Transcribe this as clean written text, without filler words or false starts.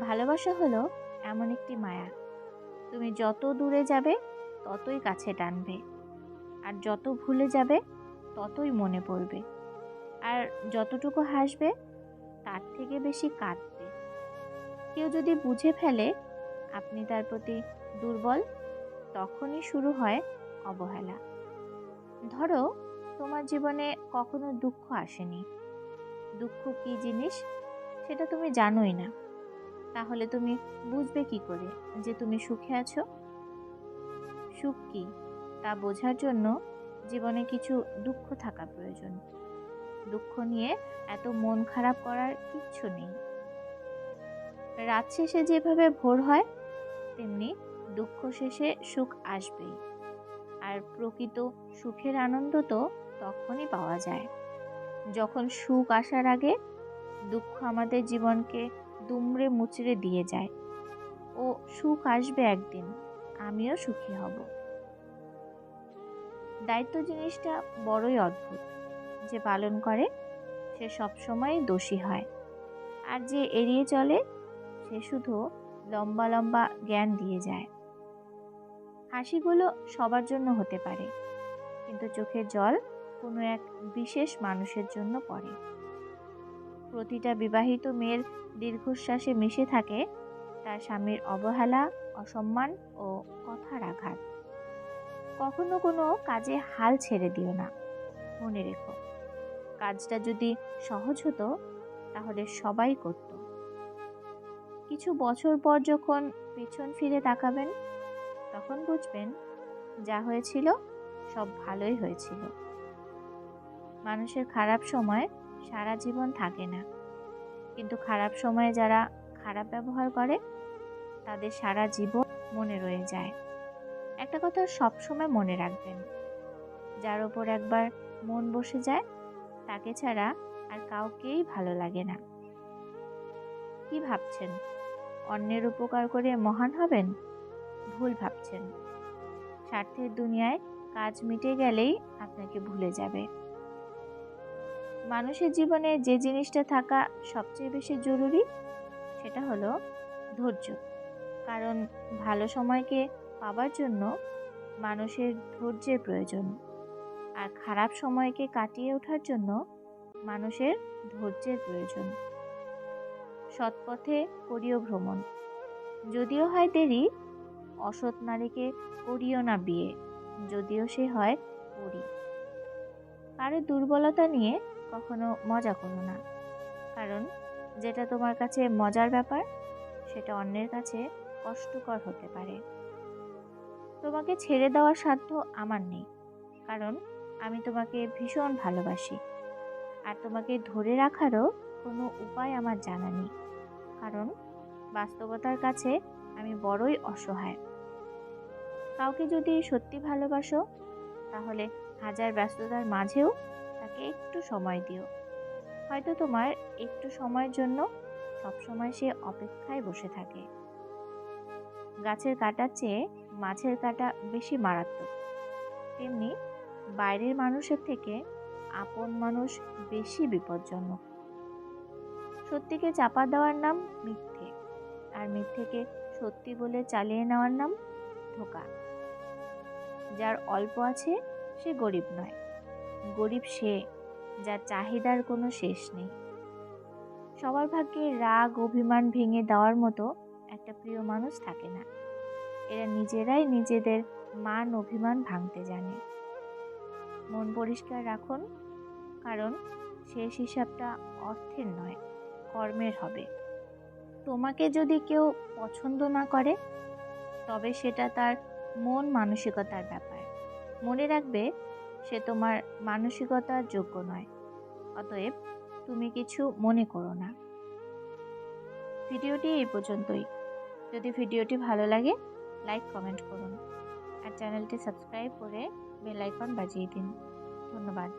ভালোবাসা হলো এমন একটি মায়া, তুমি যত দূরে যাবে ততই কাছে টানবে, আর যত ভুলে যাবে ততই মনে পড়বে, আর যতটুকু হাসবে তার থেকে বেশি কাঁদবে। কেউ যদি বুঝে ফেলে আপনি তার প্রতি দুর্বল, তখনই শুরু হয় অবহেলা। ধরো, তোমার জীবনে কখনো দুঃখ আসেনি, দুঃখ কি জিনিস সেটা তুমি জানোই না, তাহলে তুমি বুঝবে কি করে যে তুমি সুখে আছো? সুখ কি তা বোঝার জন্য জীবনে কিছু দুঃখ থাকা প্রয়োজন। দুঃখ নিয়ে এত মন খারাপ করার কিচ্ছু নেই। রাত শেষে যেভাবে ভোর হয়, তেমনি দুঃখ শেষে সুখ আসবেই। আর প্রকৃত সুখের আনন্দ তো তখনই পাওয়া যায় যখন সুখ আসার আগে দুঃখ আমাদের জীবনকে দুমড়ে মুচড়ে দিয়ে যায়। ও সুখ আসবে একদিন, আমিও সুখী হব। দায়িত্ব জিনিসটা বড়ই অদ্ভুত। যে পালন করে সে সবসময় দোষী হয়, আর যে এড়িয়ে চলে সে শুধু লম্বা লম্বা জ্ঞান দিয়ে যায়। হাসিগুলো সবার জন্য হতে পারে, কিন্তু চোখের জল কোনো এক বিশেষ মানুষের জন্য পড়ে। প্রতিটা বিবাহিত মেয়ের দীর্ঘশ্বাসে মিশে থাকে তার স্বামীর অবহেলা, অসম্মান ও কথার আঘাত। কখনো কোনো কাজে হাল ছেড়ে দিও না। মনে রেখো, কাজটা যদি সহজ হতো তাহলে সবাই করত। কিছু বছর পর যখন পেছন ফিরে তাকাবেন, তখন বুঝবেন যা হয়েছিল সব ভালোই হয়েছিল। মানুষের খারাপ সময় সারা জীবন থাকে না, কিন্তু খারাপ সময়ে যারা খারাপ ব্যবহার করে তাদের সারা জীবন মনে রয়ে যায়। একটা কথা সবসময় মনে রাখবেন, যার ওপর একবার মন বসে যায় তাকে ছাড়া আর কাউকেই ভালো লাগে না। কি ভাবছেন অন্যের উপকার করে মহান হবেন? ভুল ভাবছেন। স্বার্থের দুনিয়ায় কাজ মিটে গেলেই আপনাকে ভুলে যাবে। মানুষের জীবনে যে জিনিসটা থাকা সবচেয়ে বেশি জরুরি সেটা হলো ধৈর্য। কারণ ভালো সময়কে পাবার জন্য মানুষের ধৈর্যের প্রয়োজন, আর খারাপ সময়কে কাটিয়ে ওঠার জন্য মানুষের ধৈর্যের প্রয়োজন। সৎপথে করিও ভ্রমণ, যদিও হয় দেরি। অসৎ নারীকে করিও না বিয়ে, যদিও সে হয় পরী। কারো দুর্বলতা নিয়ে কখনো মজা করো না, কারণ যেটা তোমার কাছে মজার ব্যাপার সেটা অন্যের কাছে কষ্টকর হতে পারে। তোমাকে ছেড়ে দেওয়ার সাধ্য আমার নেই, কারণ আমি তোমাকে ভীষণ ভালোবাসি। আর তোমাকে ধরে রাখারও কোনো উপায় আমার জানা নেই, কারণ বাস্তবতার কাছে আমি বড়ই অসহায়। কাউকে যদি সত্যি ভালোবাসো, তাহলে হাজার ব্যস্ততার মাঝেও তাকে একটু সময় দিও। হয়তো তোমার একটু সময়ের জন্য সবসময় সে অপেক্ষায় বসে থাকে। গাছের কাঁটার চেয়ে মাছের কাঁটা বেশি মারাত্মক, তেমনি বাইরের মানুষের থেকে আপন মানুষ বেশি বিপজ্জনক। সত্যিকে চাপা দেওয়ার নাম মিথ্যে, আর মিথ্যেকে সত্যি বলে চালিয়ে নেওয়ার নাম ধোঁকা। যার অল্প আছে সে গরিব নয়, গরিব সে যার চাহিদার কোনো শেষ নেই। সবার ভাগ্যে রাগ অভিমান ভেঙে দেওয়ার মতো একটা প্রিয় মানুষ থাকে না। এরা নিজেরাই নিজেদের মান অভিমান ভাঙতে জানে। মন পরিষ্কার রাখুন, কারণ শেষ হিসাবটা অর্থের নয়, কর্মের হবে। তোমাকে যদি কেউ পছন্দ না করে, তবে সেটা তার মন মানসিকতার ব্যাপার। মনে রাখবে, সে তোমার মানসিকতার যোগ্য নয়। অতএব তুমি কিছু মনে করো না। ভিডিওটি এই পর্যন্তই। যদি ভিডিওটি ভালো লাগে, লাইক কমেন্ট করুন, আর চ্যানেলটি সাবস্ক্রাইব করে বেল আইকন বাজিয়ে দিন। ধন্যবাদ।